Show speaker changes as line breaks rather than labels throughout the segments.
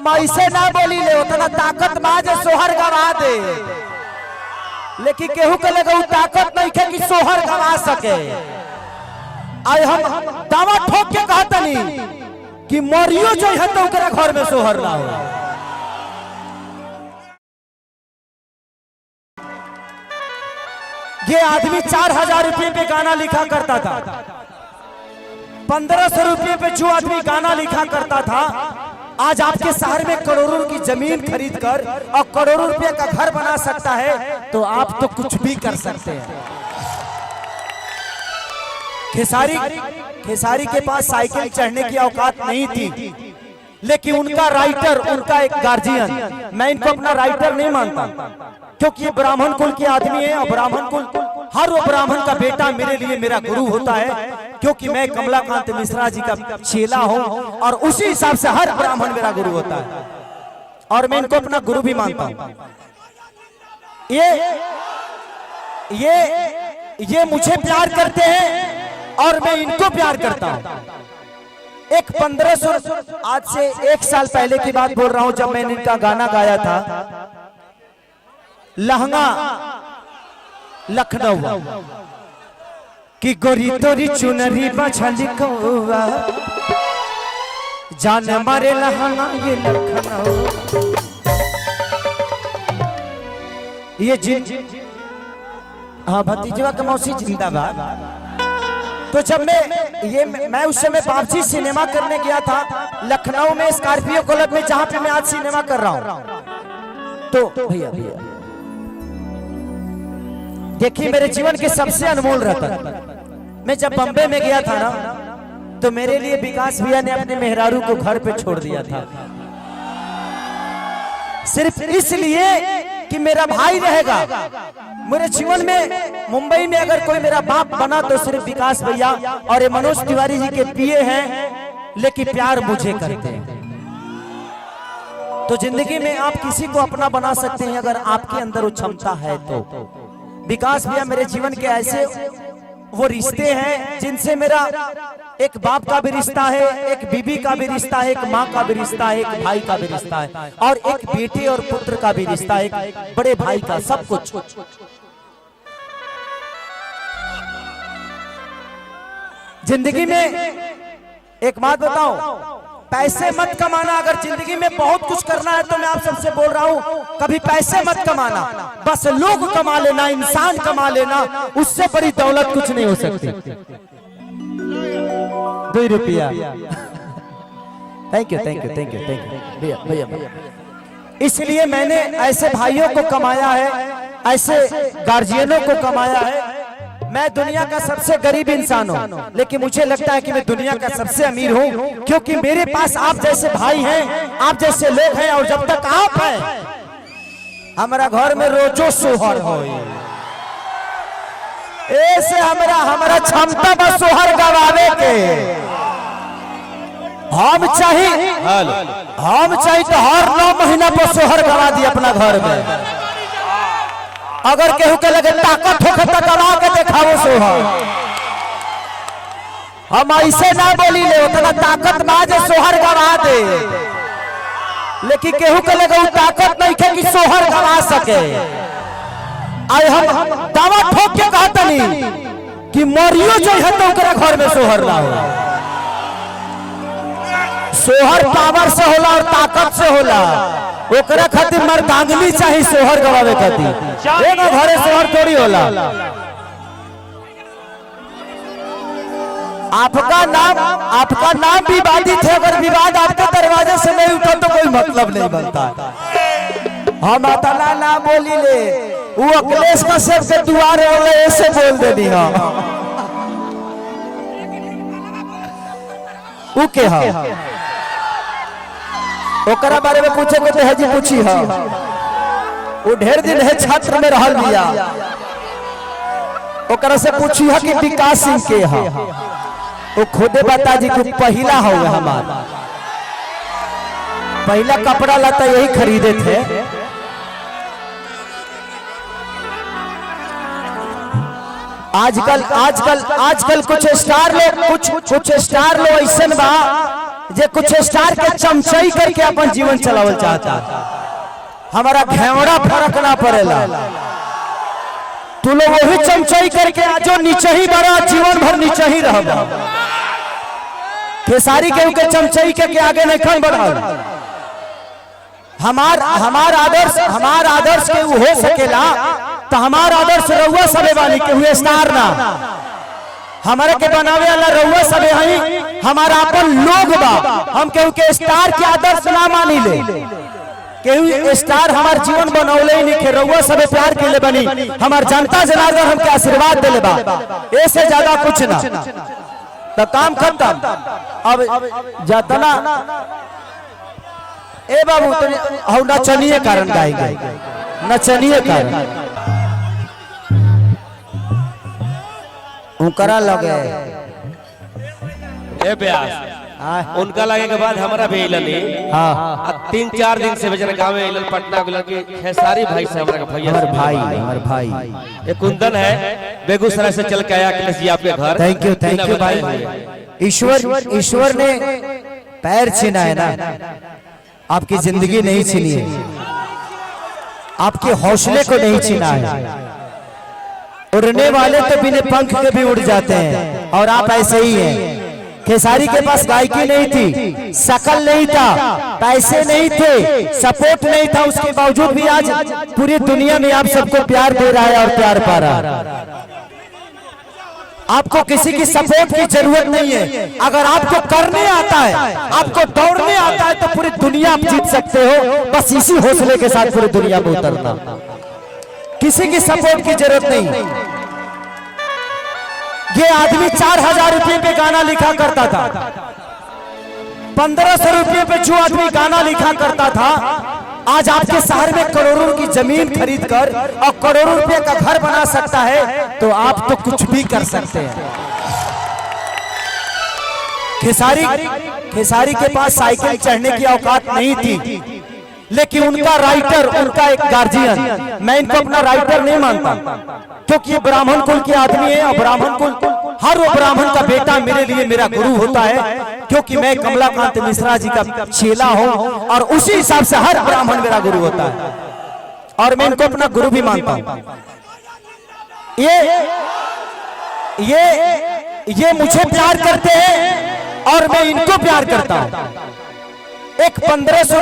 हम ऐसे ना बोली ले उतना ताकत बाज सोहर गवा दे, लेकिन केहू के लगे ताकत नहीं है कि सोहर गवा सके। आई हम दावा ठोक के कहतनी कि मरियो जो है तो ओकरा घर में सोहर ना हो। ये आदमी 4000 रुपये पे गाना लिखा करता था, 1500 रुपये पे जो आदमी गाना लिखा करता था आज आपके शहर में करोड़ों की जमीन खरीद कर और करोड़ों रुपए का घर बना सकता है, तो आप तो कुछ भी कर सकते हैं। खेसारी के पास साइकिल चढ़ने की औकात नहीं थी, लेकिन उनका राइटर, उनका एक गार्जियन, मैं इनको अपना राइटर नहीं मानता क्योंकि ये ब्राह्मण कुल के आदमी है और ब्राह्मण कुल, हर वो ब्राह्मण का बेटा मेरे लिए मेरा गुरु होता है, क्योंकि मैं कमलाकांत मिश्रा जी का चेला हूं और उसी हिसाब से हर ब्राह्मण मेरा गुरु होता है और मैं इनको अपना गुरु भी मानता हूं। ये मुझे प्यार करते हैं और मैं इनको प्यार करता हूं। एक 1500, आज से 1 साल पहले की बात बोल रहा हूं, जब मैंने इनका गाना गाया था लहंगा लखनऊ कि गोरी तोरी चुनरी बछलिकौआ जान मारे लहंगा ये लखनऊ। ये हाँ भतीजवा का मौसी जिंदाबाद। तो जब मैं उस समय वापसी सिनेमा करने गया था लखनऊ में स्कॉर्पियो क्लब में, जहां पे मैं आज सिनेमा कर रहा हूं। तो भैया देखिए मेरे जीवन के सबसे अनमोल रतन, मैं जब बम्बे में गया था ना तो मेरे लिए विकास भैया ने अपने मेहरारू को घर पे छोड़ दिया था, सिर्फ इसलिए कि मेरा भाई रहेगा मेरे जीवन में। मुंबई में अगर कोई मेरा बाप बना तो सिर्फ विकास भैया और ये मनोज तिवारी जी के पिए हैं, लेकिन प्यार मुझे करते हैं। तो जिंदगी में आप किसी को अपना बना सकते हैं अगर आपके अंदर वो क्षमता है तो। विकास भैया मेरे जीवन के ऐसे वो रिश्ते हैं जिनसे मेरा एक बाप का भी रिश्ता है, एक बीबी का भी रिश्ता है, एक माँ का भी रिश्ता है, एक भाई का भी रिश्ता है और एक बेटे और पुत्र का भी रिश्ता है, एक बड़े भाई का, सब कुछ। जिंदगी में एक बात बताऊं, पैसे मत कमाना। अगर जिंदगी में बहुत कुछ करना है तो मैं आप सबसे बोल रहा हूं, कभी पैसे मत कमाना, बस लोग कमा लेना, इंसान कमा लेना, उससे बड़ी दौलत कुछ नहीं हो सकती। 2 रुपया। थैंक यू भैया। इसलिए मैंने ऐसे भाइयों को कमाया है, ऐसे गार्जियनों को कमाया है। मैं दुनिया का सबसे गरीब इंसान हूँ, लेकिन मुझे लगता है कि मैं दुनिया का सबसे अमीर हूँ, क्योंकि मेरे पास आप जैसे भाई हैं, आप जैसे लोग हैं, और जब तक आप हैं हमारा घर में रोजो सोहर हो। ऐसे हमारा क्षमता बस सोहर गवावे के। हम चाहिए तो हर 9 महीना पर सोहर गवा दी अपना घर में। अगर केहू के लगे ताकत हो तो गवा के दिखाओ सोहर। हम ऐसे ना बोली ले उतना ताकत बाज सोहर गवा दे, लेकिन केहू के लगे ताकत नहीं है कि सोहर गवा सके। आई हम दावा ठोक के कहतनी कि मरियो जो है तो ओकरा घर में सोहर ना हो। सोहर पावर से होला और ताकत से होला, ओकरा खातिर मर्दांगनी चाहिए सोहर गवावे खातिर। एगो घरे सोहर थोड़ी होला। आपका नाम विवादित है, अगर विवाद आपके दरवाजे से नहीं उठा तो कोई मतलब नहीं बनता। हम अतला ना बोली ले, वो अखिलेश का सबसे दुआर है ऐसे बोल दे दी। ओके हाँ ओकरा बारे में पूछे को तो है जी पूछी है। वो ढेर दिन है छात्र में रहल दिया, ओकरा से पूछी है कि विकास सिंह के है। वो खुदे बता जी को पहला होगा हमारा पहला कपड़ा लता यही खरीदे थे। आजकल कुछ स्टार लोग ऐसा बा जे कुछ स्टार के चमचई करके अपन जीवन चलावल चाहता, हमारा घेवड़ा फर्क ना पड़ेला। तू लोग वही चमचई करके जो नीचे ही बड़ा जीवन भर नीचे ही रह। खेसारी के चमचई के आगे नहीं खन बढ़ा। हमार आदर्श के हो सकेला तो हमार आदर्श रउआ सबे वाली के हुए स्टार ना, हमारे के बनावे वाला रउआ सबे हई, हमारा अपन लोग बा। हम केहू के स्टार के आदर्श ना मानी ले, केहू स्टार हमार जीवन बनौले ही नहीं। रउआ सबे प्यार के ले बनी, हमार जनता जनार्दन हमके आशीर्वाद देले बा, ऐसे ज्यादा कुछ ना। तो काम खत्म। अब जतना ए बाबू हम नचनिए कारण गाएंगे, नचनिए कारण उनकरा लगे
ए ब्यास उनका लगे के बाद हमारा भी इलनी। हां 3-4 दिन से बजन गांव में इलन पटना गुला के खेसारी भाई से हमारा भैया
हमारे भाई
एक कुंदन है बेगूसराय से चल के आया अखिलेश जी आपके घर।
थैंक यू भाई। ईश्वर ने पैर छीना है ना, आपकी जिंदगी नहीं छीनी है, आपके हौसले को नहीं छीना है। उड़ने वाले तो बिना पंख के भी उड़ जाते हैं और आप ऐसे ही हैं। खेसारी के पास गायकी नहीं थी, शकल नहीं था, पैसे नहीं थे, सपोर्ट नहीं था, उसके बावजूद भी आज पूरी दुनिया में आप सबको प्यार दे रहा है और प्यार पा रहा है। आपको किसी की सपोर्ट की जरूरत नहीं है। अगर आपको करने आता है, आपको दौड़ने आता है तो पूरी दुनिया आप जीत सकते हो। बस इसी हौसले के साथ पूरी दुनिया में उतरना, किसी की सपोर्ट की जरूरत नहीं। ये आदमी 4000 रुपये पे गाना लिखा करता था, 1500 रुपये पे जो आदमी गाना लिखा करता था, आज आपके शहर में करोड़ों की जमीन खरीद कर और करोड़ों रुपए का घर बना सकता है, तो आप तो कुछ भी कर सकते हैं। खेसारी के पास साइकिल चढ़ने की औकात नहीं थी, लेकिन उनका राइटर, उनका एक गार्जियन, मैं इनको अपना राइटर नहीं मानता क्योंकि ये ब्राह्मण कुल के आदमी है और ब्राह्मण कुल, हर वो ब्राह्मण का बेटा मेरे लिए मेरा गुरु होता है, क्योंकि मैं कमलाकांत मिश्रा जी का चेला हूं और उसी हिसाब से हर ब्राह्मण मेरा गुरु होता है और मैं इनको अपना गुरु भी मानता हूं। ये मुझे प्यार करते हैं और मैं इनको प्यार करता हूं। एक 1500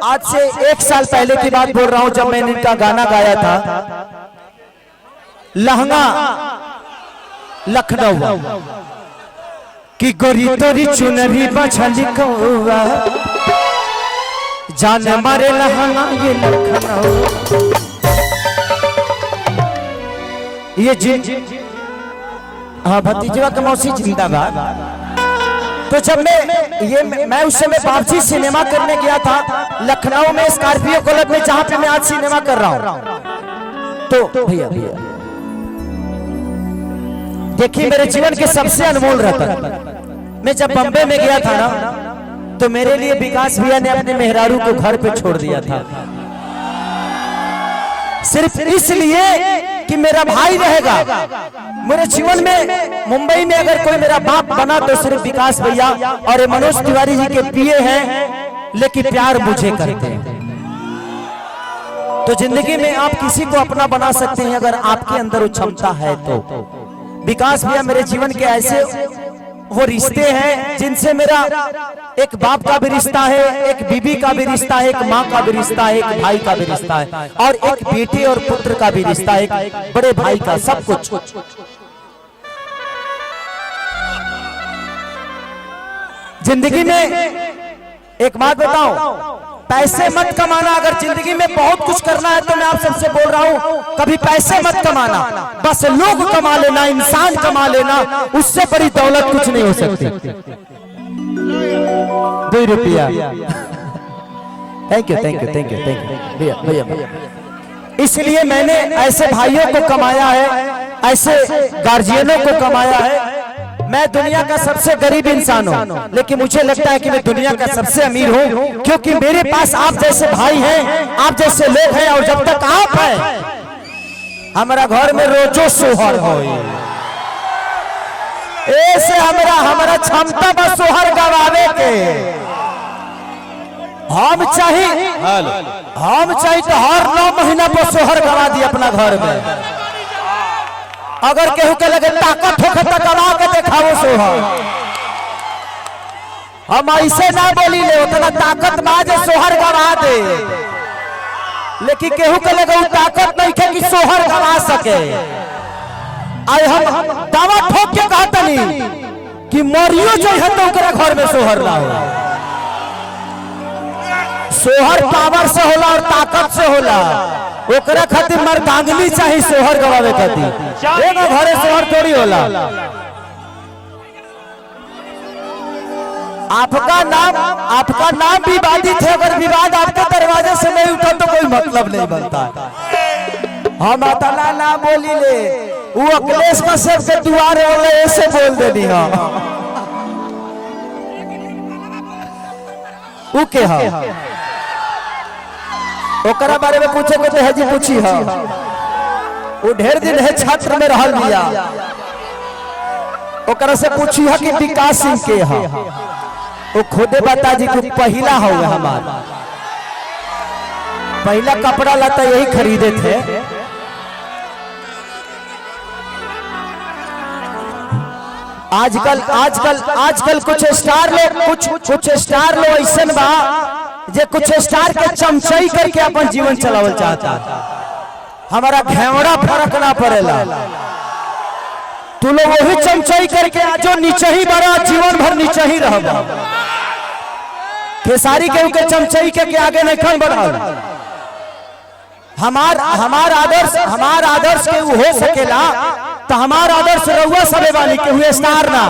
आज से 1 साल पहले की बात बोल रहा हूं, जब मैंने इनका गाना गाया था लहंगा लखनऊ की गोरी तोरी चुनरी बछली कौआ जान मारे लहंगा ये लखनऊ। ये हाँ भतीजवा का मौसी जिंदाबाद। तो जब मैं उस समय वापसी सिनेमा करने गया था लखनऊ में स्कॉर्पियो क्लब में, जहां पे मैं आज सिनेमा कर रहा हूं। तो भैया देखिए मेरे जीवन के सबसे अनमोल रतन, मैं जब बम्बे में गया था ना, तो मेरे लिए विकास भैया ने अपने मेहरारू को घर पे छोड़ दिया था, सिर्फ इसलिए कि मेरा भाई रहेगा मेरे जीवन में। मुंबई में अगर कोई मेरा बाप बना तो सिर्फ विकास भैया और मनोज तिवारी जी के पिए हैं, लेकिन प्यार मुझे करते हैं। तो जिंदगी में आप किसी को अपना बना सकते हैं अगर आपके अंदर वो क्षमता है तो। विकास भैया मेरे जीवन के ऐसे वो रिश्ते हैं जिनसे मेरा एक बाप का भी रिश्ता है, एक बीबी का भी रिश्ता है, एक माँ का भी रिश्ता है, एक भाई का भी रिश्ता है और एक बेटे और पुत्र का भी रिश्ता है, एक बड़े भाई का, सब कुछ। जिंदगी में एक बात बताऊं, पैसे मत कमाना। अगर जिंदगी में बहुत कुछ करना है तो मैं आप सबसे बोल रहा हूं, कभी पैसे मत कमाना, बस लोग कमा लेना, इंसान कमा लेना, उससे बड़ी दौलत कुछ नहीं हो सकती। 2 रुपया। थैंक यू भैया। इसलिए मैंने ऐसे भाइयों को कमाया है, ऐसे गार्जियनों को कमाया है। मैं दुनिया का सबसे गरीब इंसान हूँ, लेकिन मुझे लगता है कि मैं दुनिया का सबसे अमीर हूँ, क्योंकि मेरे पास आप जैसे भाई हैं, आप जैसे लोग हैं, और जब तक आप हैं हमारा घर में रोजो सोहर हो। ऐसे हमरा क्षमता बस सोहर गवावे के हम चाहिए तो हर 9 महीना पर सोहर गवा दी अपना घर में। अगर केहू के लगे ताकत होखे तो गवा के दिखाओ सोहर। हम ऐसे ना बोली ले उतना ताकत ना जे सोहर गवा दे, लेकिन केहू के लगे ताकत नहीं है कि सोहर गवा सके। आज हम दावा ठोक के कहतनी कि मरियो जो है तो ओकरा घर में सोहर ना हो। सोहर पावर से होला और ताकत से होला। ओकरा खातिर मर्दांगनी चाहिए सोहर गवावे खातिर। एगो घरे सोहर थोड़ी होला। आपका नाम विवादित है, अगर विवाद आपके दरवाजे से नहीं उठा तो कोई मतलब नहीं बनता। हम अतला ना बोली ले, वो अखिलेश कश्यप के दुआरे वाले ऐसे बोल देनी है। वो के है ओकरा बारे में पूछे को तो हजी पूछी है। वो ढेर दिन है छात्र में रहल बिया, ओकरा से पूछी है कि विकास सिंह के है। वो खुदे बता जी को पहला होगा हमारा पहला कपड़ा लता यही खरीदे थे। आजकल कुछ स्टार लोग ऐसा बा जे कुछ स्टार के चमचई करके अपन जीवन चलावल चाहता। हमारा घेवड़ा फर्क ना पड़ेला। तू लोग वही चमचई करके आजो नीचे ही बड़ा जीवन भर नीचे ही रहबा। खेसारी के चमचई के आगे नहीं खन बढ़ल। हमार आदर्श के हो सकेला तो हमार आदर्श रउआ सबे वाली के हुए स्टार ना।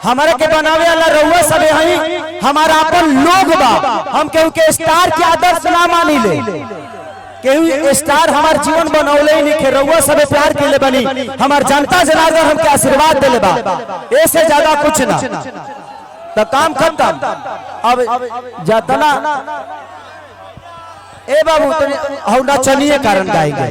हमारे के बनावे वाला रउआ सबे हई। हमारा अपन लोग बा, हम केहू के स्टार के आदर्श ना मानी ले। केहू स्टार हमार जीवन बनौले ही नहीं। रउआ सबे प्यार के ले बनी, हमार जनता जनार्दन हमके आशीर्वाद देले बा। ऐसे ज्यादा कुछ ना तो काम खत्म। अब जतना ए बाबू तो नचनिए कारण गाएंगे।